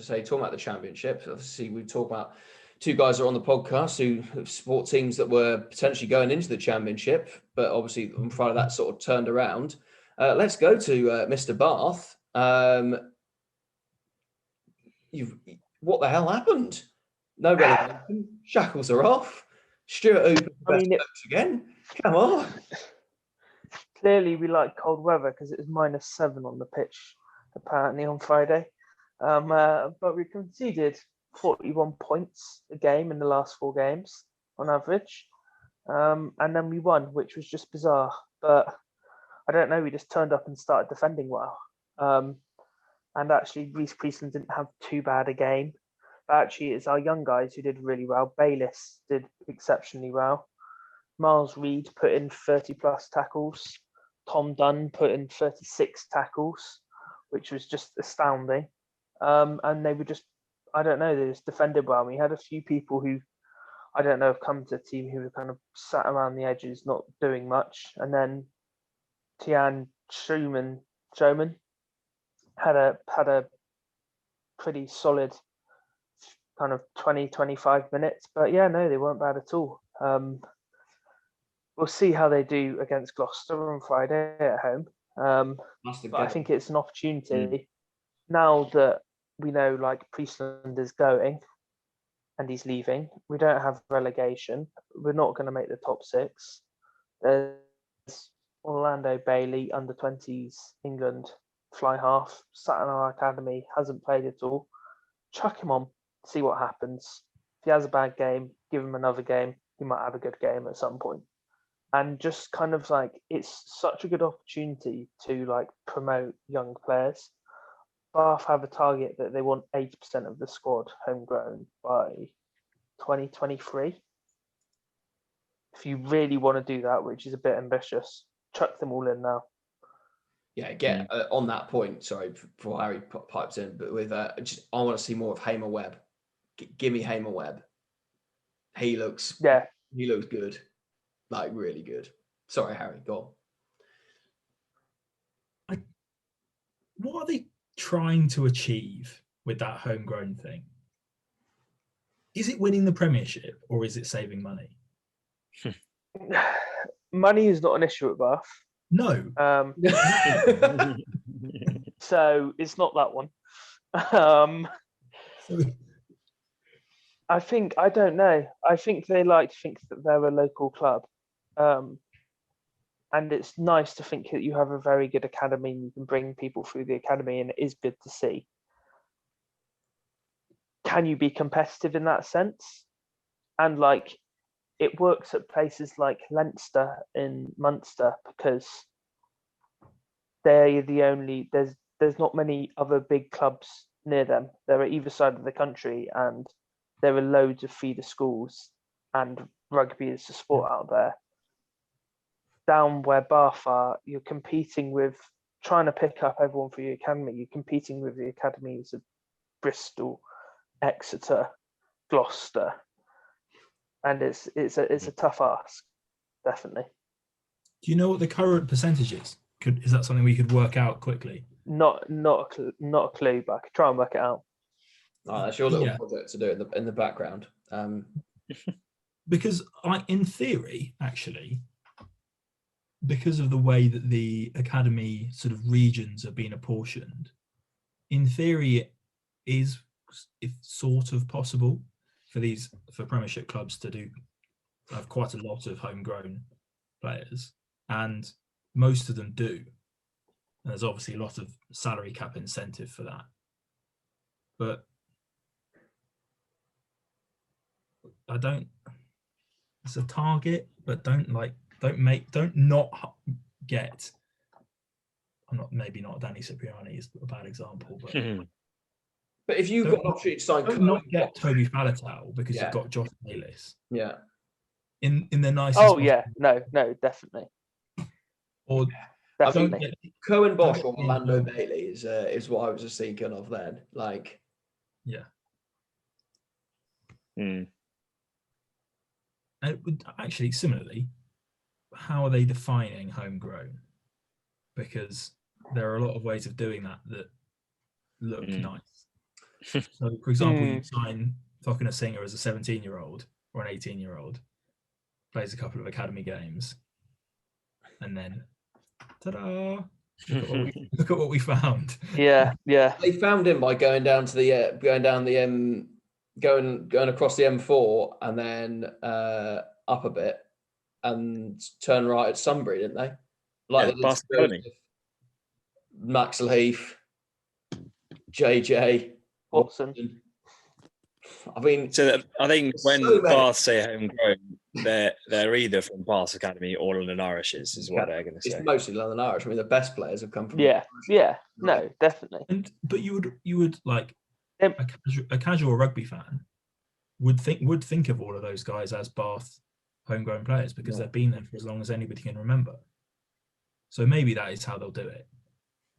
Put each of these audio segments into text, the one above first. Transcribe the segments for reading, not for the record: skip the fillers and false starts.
I say, talking about the Championship, obviously we talk about two guys that are on the podcast who support teams that were potentially going into the Championship, but obviously on Friday that sort of turned around. Let's go to Mr. Bath. What the hell happened? No relegation. Shackles are off. Stuart Hooper again. Come on. Clearly, we like cold weather because it was -7 on the pitch, apparently, on Friday. But we conceded 41 points a game in the last 4 games on average. And then we won, which was just bizarre. But I don't know, we just turned up and started defending well. And actually, Reece Priestland didn't have too bad a game. But actually, it's our young guys who did really well. Bayliss did exceptionally well. Miles Reed put in 30+ tackles. Tom Dunn put in 36 tackles, which was just astounding. And they were just, I don't know, they just defended well. We had a few people who, I don't know, have come to the team who were kind of sat around the edges, not doing much. And then Tian Showman had a pretty solid kind of 20-25 minutes. But yeah, no, they weren't bad at all. We'll see how they do against Gloucester on Friday at home. But I think it's an opportunity now that we know like Priestland is going and he's leaving. We don't have relegation. We're not going to make the top 6. There's Orlando Bailey, under 20s England fly half, sat in our academy, hasn't played at all. Chuck him on, see what happens. If he has a bad game, give him another game. He might have a good game at some point. And just kind of like, it's such a good opportunity to like promote young players. Bath have a target that they want 80% of the squad homegrown by 2023. If you really want to do that, which is a bit ambitious, chuck them all in now. Yeah, again, on that point, sorry, before Harry pipes in, but with I want to see more of Hamer Webb. Give me Hamer Webb. He looks good. Like, really good. Sorry, Harry, go on. What are they trying to achieve with that homegrown thing? Is it winning the Premiership or is it saving money? Money is not an issue at Bath. No. So it's not that one. I don't know. I think they like to think that they're a local club. And it's nice to think that you have a very good academy and you can bring people through the academy, and it is good to see. Can you be competitive in that sense? And like, it works at places like Leinster in Munster because they're the only, there's not many other big clubs near them. They're at either side of the country and there are loads of feeder schools and rugby is the sport out there. Down where Bath are, you're competing with, trying to pick up everyone for your academy. You're competing with the academies of Bristol, Exeter, Gloucester, and it's a tough ask, definitely. Do you know what the current percentage is? Is that something we could work out quickly? Not a clue, but I could try and work it out. Oh, that's your little project to do in the background. Because in theory, actually, because of the way that the academy sort of regions are being apportioned, in theory, it's sort of possible for Premiership clubs to have quite a lot of homegrown players, and most of them do. And there's obviously a lot of salary cap incentive for that, but it's a target, but maybe not Danny Cipriani is a bad example, but but if you've got an opportunity to sign, not get Toby Faletau because you've got Josh Bayliss. Yeah. In the nicest. Oh yeah, no, definitely. Or definitely. Cohen Bosch or Orlando Bailey is what I was just thinking of then. Like, yeah. And it would actually, similarly, how are they defining homegrown? Because there are a lot of ways of doing that look nice. So, for example, you sign Falconer Singer as a 17-year-old or an 18-year-old, plays a couple of academy games, and then, ta-da! Look at what we found. Yeah. They found him by going down to the going across the M4 and then up a bit and turn right at Sunbury, didn't they? Like they did Max Leaf, JJ Watson. I mean, so I think when Bath say homegrown, they're either from Bath Academy or London Irishes, is what they're going to say. It's mostly London Irish. I mean, the best players have come from. Yeah, no, definitely. But you would like a casual rugby fan would think of all of those guys as Bath homegrown players because they've been there for as long as anybody can remember. So maybe that is how they'll do it,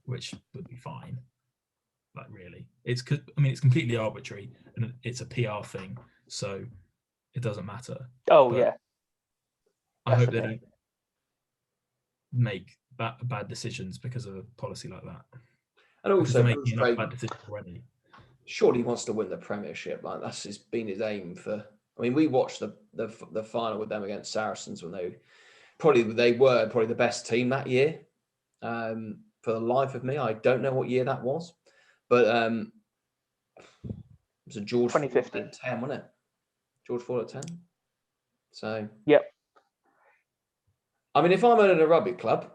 which would be fine. Like really, it's completely arbitrary and it's a PR thing, so it doesn't matter. Oh yeah, I hope they don't make bad decisions because of a policy like that. And also, making enough bad decisions already. Surely he wants to win the Premiership. Like that's been his aim for. I mean, we watched the final with them against Saracens when they were probably the best team that year. For the life of me, I don't know what year that was. But it was a George 2015 at 10, wasn't it? George Ford at 10. So yep. I mean, if I'm in a rugby club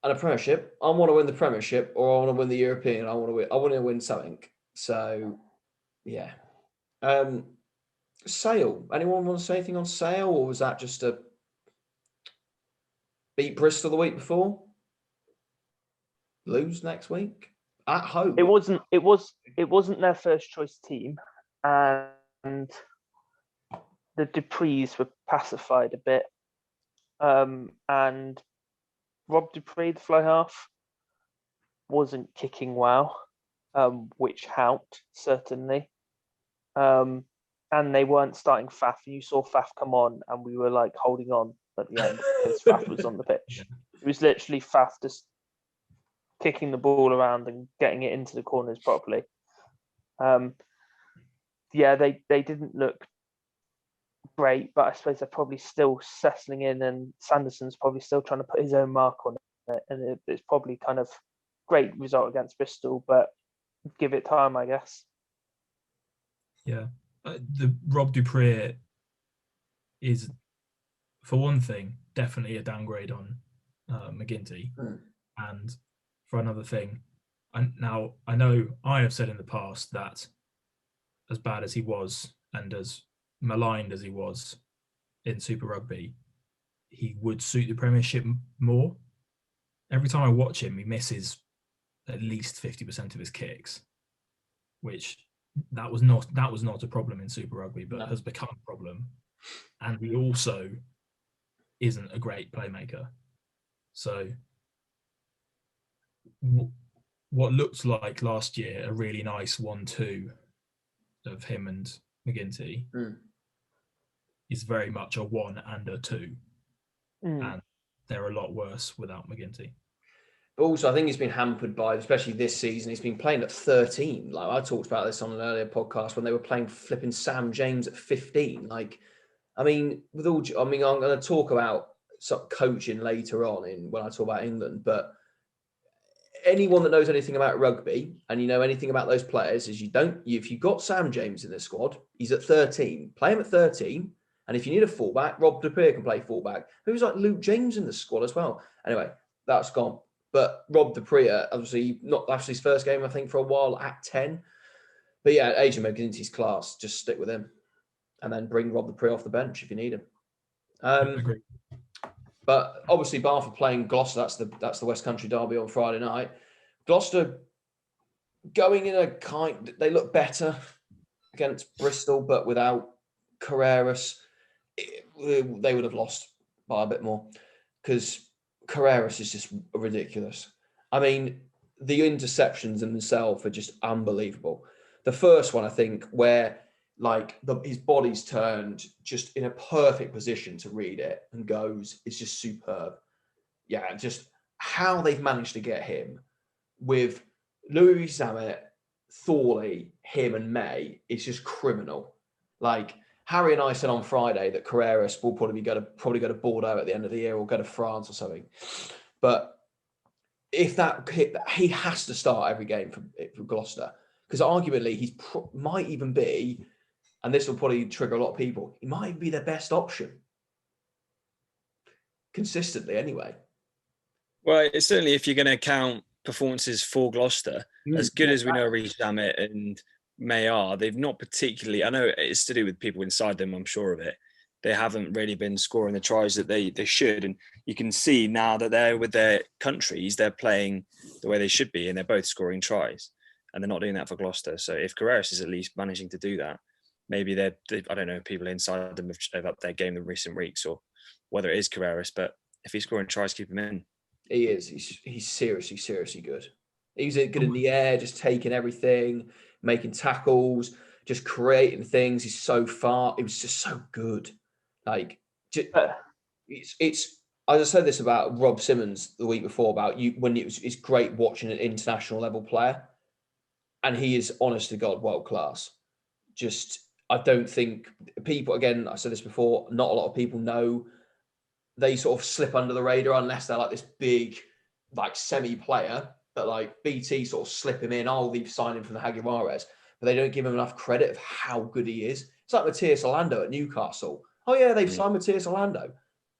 and a Premiership, I want to win the Premiership or I want to win the European. I want to win something. So yeah. Sale. Anyone want to say anything on Sale, or was that just a beat Bristol the week before? Lose next week? At home. It wasn't their first choice team, and the Duprees were pacified a bit. And Rob Dupree, the fly half, wasn't kicking well, which helped certainly. And they weren't starting Faf, and you saw Faf come on, and we were like holding on at the end because Faf was on the pitch. It was literally Faf just kicking the ball around and getting it into the corners properly. They didn't look great, but I suppose they're probably still settling in, and Sanderson's probably still trying to put his own mark on it, and it's probably kind of great result against Bristol, but give it time, I guess. Yeah, the Rob Dupree is, for one thing, definitely a downgrade on McGinty, and for another thing, and now I know I have said in the past that as bad as he was and as maligned as he was in Super Rugby, he would suit the Premiership more. Every time I watch him, he misses at least 50% of his kicks, which that was not a problem in Super Rugby, but has become a problem. And he also isn't a great playmaker. So what looked like last year a really nice 1-2 of him and McGinty is very much a 1 and a 2, and they're a lot worse without McGinty. But also, I think he's been hampered by, especially this season, he's been playing at 13. Like I talked about this on an earlier podcast when they were playing flipping Sam James at 15. Like, I mean, I'm going to talk about some coaching later on when I talk about England, but anyone that knows anything about rugby and you know anything about those players is if you've got Sam James in the squad, he's at 13. Play him at 13. And if you need a fullback, Rob Dupree can play fullback. Who's like Luke James in the squad as well. Anyway, that's gone. But Rob Dupree, obviously, not actually his first game, I think, for a while at 10. But yeah, Adrian McGinty's class. Just stick with him. And then bring Rob Dupree off the bench if you need him. Agree. But obviously, Bath are playing Gloucester. That's the West Country derby on Friday night. Gloucester going in they look better against Bristol, but without Carreras, they would have lost by a bit more because Carreras is just ridiculous. I mean, the interceptions in themselves are just unbelievable. The first one, I think, where his body's turned just in a perfect position to read it and goes, it's just superb. Yeah, just how they've managed to get him with Louis Zamet Thorley, him and May is just criminal. Like Harry and I said on Friday that Carreras will probably go to Bordeaux at the end of the year or go to France or something. But if he has to start every game for Gloucester, because arguably he might even be, and this will probably trigger a lot of people, he might even be their best option. Consistently anyway. Well, it's certainly, if you're going to count performances for Gloucester, as good as we know Reece Zammit and May are, they've not particularly, I know it's to do with people inside them, I'm sure of it, they haven't really been scoring the tries that they should. And you can see now that they're with their countries, they're playing the way they should be, and they're both scoring tries. And they're not doing that for Gloucester. So if Carreras is at least managing to do that, maybe I don't know, people inside them have upped their game in recent weeks, or whether it is Carreras, but if he's scoring tries, keep him in. He is. He's seriously good. He's good in the air, just taking everything, making tackles, just creating things. He's so far. It was just so good. Like, it's. I said this about Rob Simmons the week before about you when it's great watching an international level player, and he is, honest to God, world class. Just, I don't think people. Again, I said this before. Not a lot of people know. They sort of slip under the radar unless they're like this big, like semi-player that like BT sort of slip him in. Oh, they've signed him from the Jaguares, but they don't give him enough credit of how good he is. It's like Matthias Orlando at Newcastle. Oh yeah, they've signed Matthias Orlando,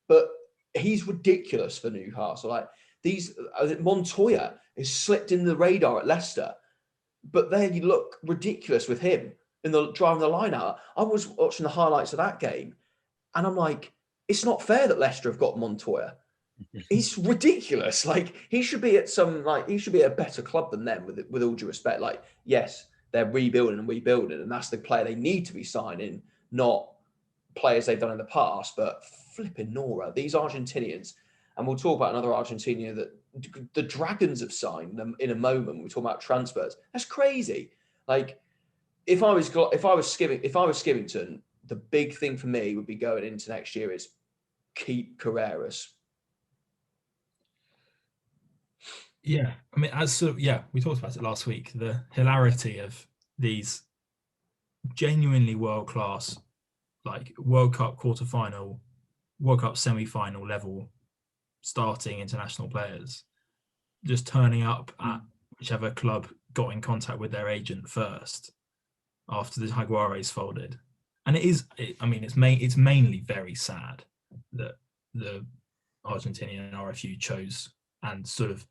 but he's ridiculous for Newcastle. Like Montoya is slipped in the radar at Leicester, but there you look ridiculous with him in the driving the line out. I was watching the highlights of that game, and I'm like, it's not fair that Leicester have got Montoya. He's ridiculous. Like he should be at a better club than them. With all due respect, like yes, they're rebuilding, and that's the player they need to be signing, not players they've done in the past. But flipping Nora, these Argentinians, and we'll talk about another Argentina that the Dragons have signed them in a moment. We talk about transfers. That's crazy. Like if I was Skivington, the big thing for me would be going into next year is keep Carreras. Yeah, I mean, we talked about it last week. The hilarity of these genuinely world-class, like World Cup quarterfinal, World Cup semi-final level starting international players just turning up at whichever club got in contact with their agent first after the Jaguares folded. And it's mainly very sad that the Argentinian RFU chose, and sort of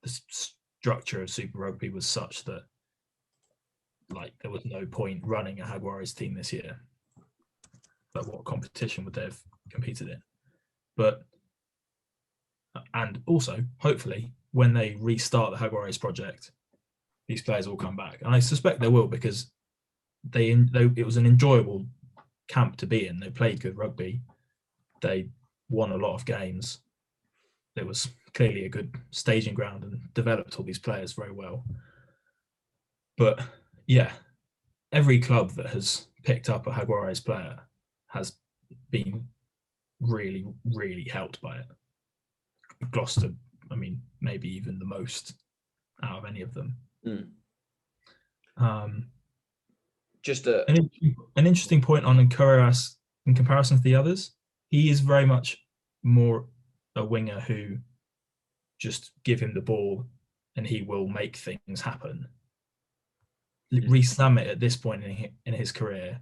the structure of Super Rugby was such that like there was no point running a Jaguares team this year. But what competition would they have competed in? But and also hopefully when they restart the Jaguares project, these players will come back, and I suspect they will, because it was an enjoyable camp to be in. They played good rugby. They won a lot of games. It was clearly a good staging ground and developed all these players very well. But yeah, every club that has picked up a Jaguares player has been really, really helped by it. Gloucester, I mean, maybe even the most out of any of them. Just an interesting point on Carreras in comparison to the others. He is very much more a winger who just give him the ball and he will make things happen. Reece Zammit at this point in his career,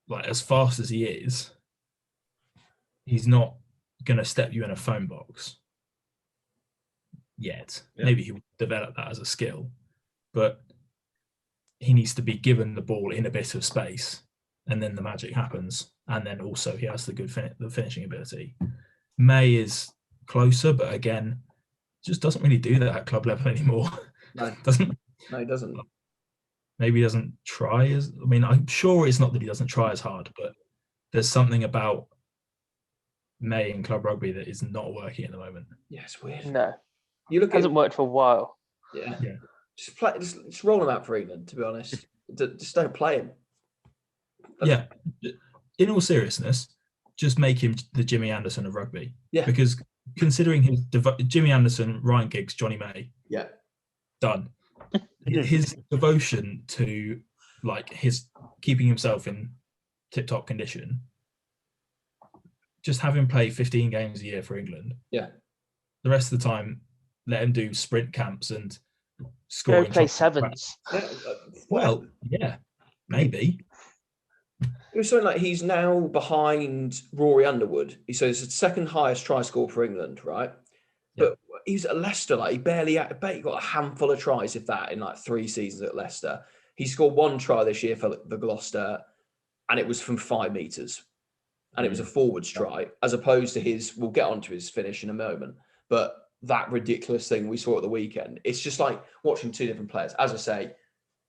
like as fast as he is, he's not going to step you in a phone box yet. Yeah. Maybe he will develop that as a skill, but he needs to be given the ball in a bit of space, and then the magic happens. And then also he has the good the finishing ability. May is closer, but again, just doesn't really do that at club level anymore. No, he doesn't. Maybe he doesn't try as. I mean, I'm sure it's not that he doesn't try as hard, but there's something about May in club rugby that is not working at the moment. Yeah, it's weird. No, hasn't worked for a while. Yeah. Just roll him out for England, to be honest. Just don't play him. Yeah. In all seriousness, just make him the Jimmy Anderson of rugby. Yeah. Because considering his Jimmy Anderson, Ryan Giggs, Jonny May. Yeah. Done. his devotion to like his keeping himself in tip-top condition, just have him play 15 games a year for England. Yeah. The rest of the time, let him do sprint camps and Go scoring. play sevens. Well, yeah, maybe. It was something like he's now behind Rory Underwood. So he's the second highest try score for England, right? Yeah. But he's at Leicester, like he barely got a handful of tries, if that, in like 3 seasons at Leicester. He scored 1 try this year for Gloucester, and it was from 5 metres. And it was a forwards try, as opposed to his, we'll get onto his finish in a moment, but that ridiculous thing we saw at the weekend. It's just like watching 2 different players. As I say,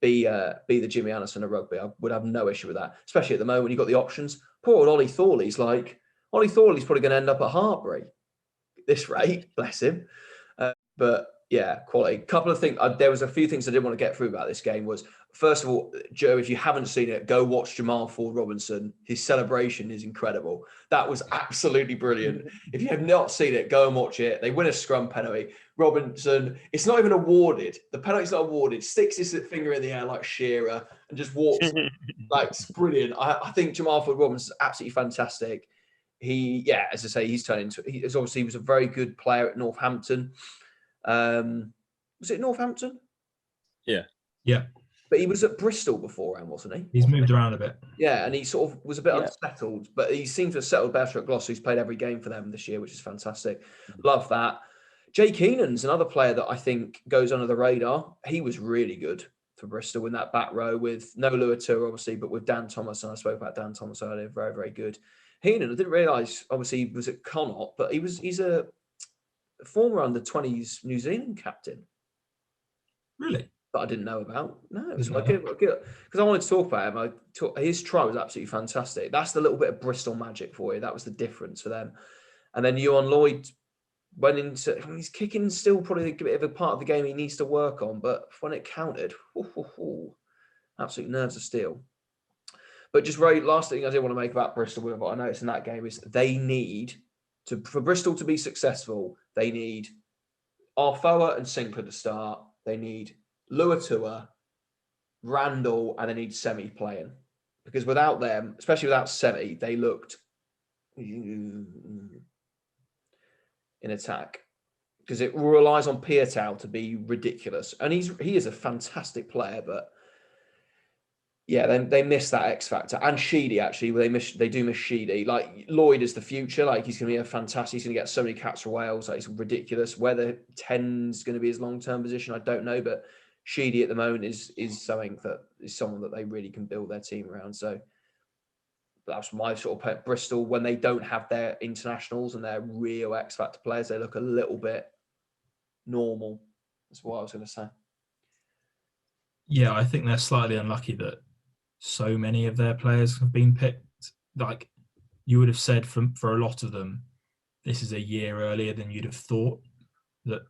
be the Jimmy Anderson of Rugby. I would have no issue with that, especially at the moment when you've got the options. Poor old Ollie Thorley's probably going to end up at Hartbury at this rate, bless him. But yeah, quality. Couple of things. There was a few things I did want to get through about this game. Was first of all, Joe, if you haven't seen it, go watch Jamal Ford-Robinson. His celebration is incredible. That was absolutely brilliant. If you have not seen it, go and watch it. They win a scrum penalty. Robinson, it's not even awarded. The penalty's not awarded. Sticks his finger in the air like Shearer and just walks. Like, it's brilliant. I think Jamal Ford-Robinson is absolutely fantastic. As I say, he's turned into. He was a very good player at Northampton. Was it Northampton? Yeah. But he was at Bristol beforehand, wasn't he? He's moved around a bit. Yeah, and he sort of was a bit unsettled, but he seems to have settled better at Gloucester. He's played every game for them this year, which is fantastic. Love that. Jay Keenan's another player that I think goes under the radar. He was really good for Bristol in that back row with no Luatua, obviously, but with Dan Thomas, and I spoke about Dan Thomas earlier, very, very good. Heenan, I didn't realise, obviously, he was at Connacht, but he's a former under-20s New Zealand captain. Really? That I didn't know about. No, because I wanted to talk about him. His try was absolutely fantastic. That's the little bit of Bristol magic for you. That was the difference for them. And then Ewan Lloyd went into. He's kicking still probably a bit of a part of the game he needs to work on, but when it counted, absolute nerves of steel. But just last thing I did want to make about Bristol with what I noticed in that game is they need for Bristol to be successful. They need Arfoa and Sinclair to start. They need Luatua, Randall, and they need Semi playing. Because without them, especially without Semi, they looked in attack. Because it relies on Pietau to be ridiculous. And he is a fantastic player, but yeah, they miss that X factor. And Sheedy, actually, they do miss Sheedy. Like, Lloyd is the future. Like, he's going to be he's going to get so many caps for Wales. Like, it's ridiculous. Whether 10's going to be his long-term position, I don't know. But Sheedy at the moment is someone that they really can build their team around. So that's my sort of Bristol. When they don't have their internationals and their real X factor players, they look a little bit normal. That's what I was going to say. Yeah, I think they're slightly unlucky that so many of their players have been picked. Like, you would have said for a lot of them, this is a year earlier than you'd have thought that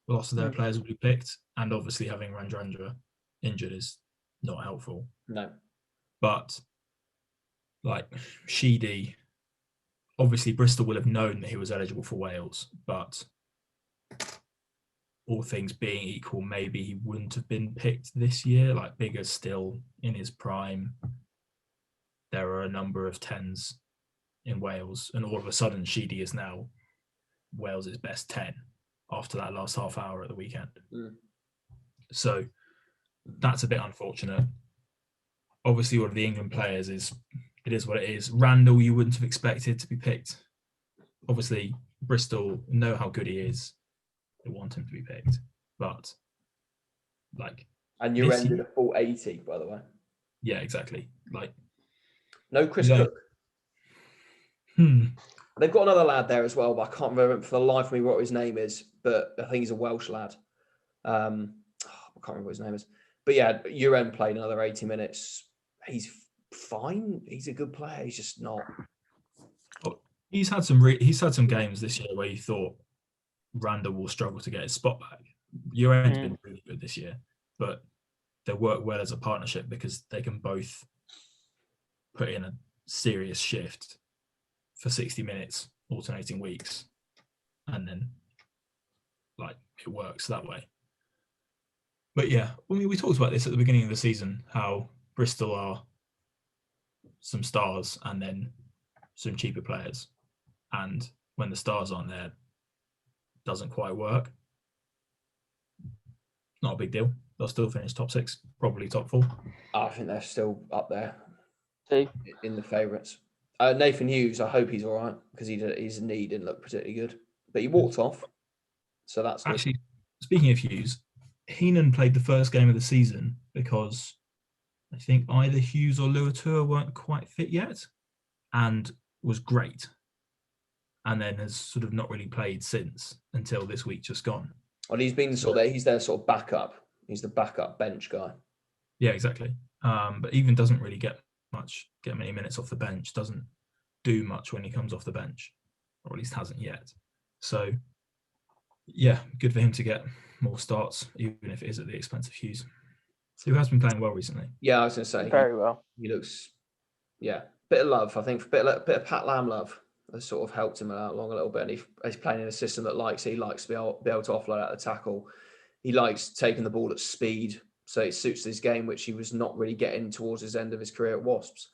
lots of their players will be picked. And obviously having Randrandra injured is not helpful. No. But like Sheedy, obviously Bristol will have known that he was eligible for Wales, but all things being equal, maybe he wouldn't have been picked this year. Like, Bigger's still in his prime. There are a number of 10s in Wales, and all of a sudden Sheedy is now Wales's best 10 after that last half hour at the weekend. So that's a bit unfortunate. Obviously, all of the England players it is what it is. Randall, you wouldn't have expected to be picked. Obviously, Bristol know how good he is. They want him to be picked, but like, and you ended a full 80, by the way. Yeah, exactly. Like, no Chris Cook. They've got another lad there as well, but I can't remember for the life of me what his name is. But I think he's a Welsh lad. I can't remember what his name is. But yeah, Uren played another 80 minutes. He's fine. He's a good player. He's just not. He's had some games this year where you thought Randall will struggle to get his spot back. Uren's been really good this year, but they work well as a partnership because they can both put in a serious shift for 60 minutes, alternating weeks, and then like it works that way. But yeah, I mean, we talked about this at the beginning of the season, how Bristol are some stars and then some cheaper players. And when the stars aren't there, it doesn't quite work. Not a big deal. They'll still finish top 6, probably top 4. I think they're still up there See? in the favourites. Nathan Hughes, I hope he's all right because his knee didn't look particularly good. But he walked off, so that's good. Actually, speaking of Hughes, Heenan played the first game of the season because I think either Hughes or Luatua weren't quite fit yet, and was great. And then has sort of not really played since until this week just gone. Well, he's been he's their sort of backup. He's the backup bench guy. Yeah, exactly. But even doesn't really get many minutes off the bench, doesn't do much when he comes off the bench, or at least hasn't yet. So, yeah, good for him to get more starts, even if it is at the expense of Hughes, who has been playing well recently. Yeah, I was going to say. Very well. He looks, bit of love, I think, bit of Pat Lam love has sort of helped him along a little bit. And he's playing in a system that he likes to be able to offload out the tackle. He likes taking the ball at speed, so it suits his game, which he was not really getting towards his end of his career at Wasps.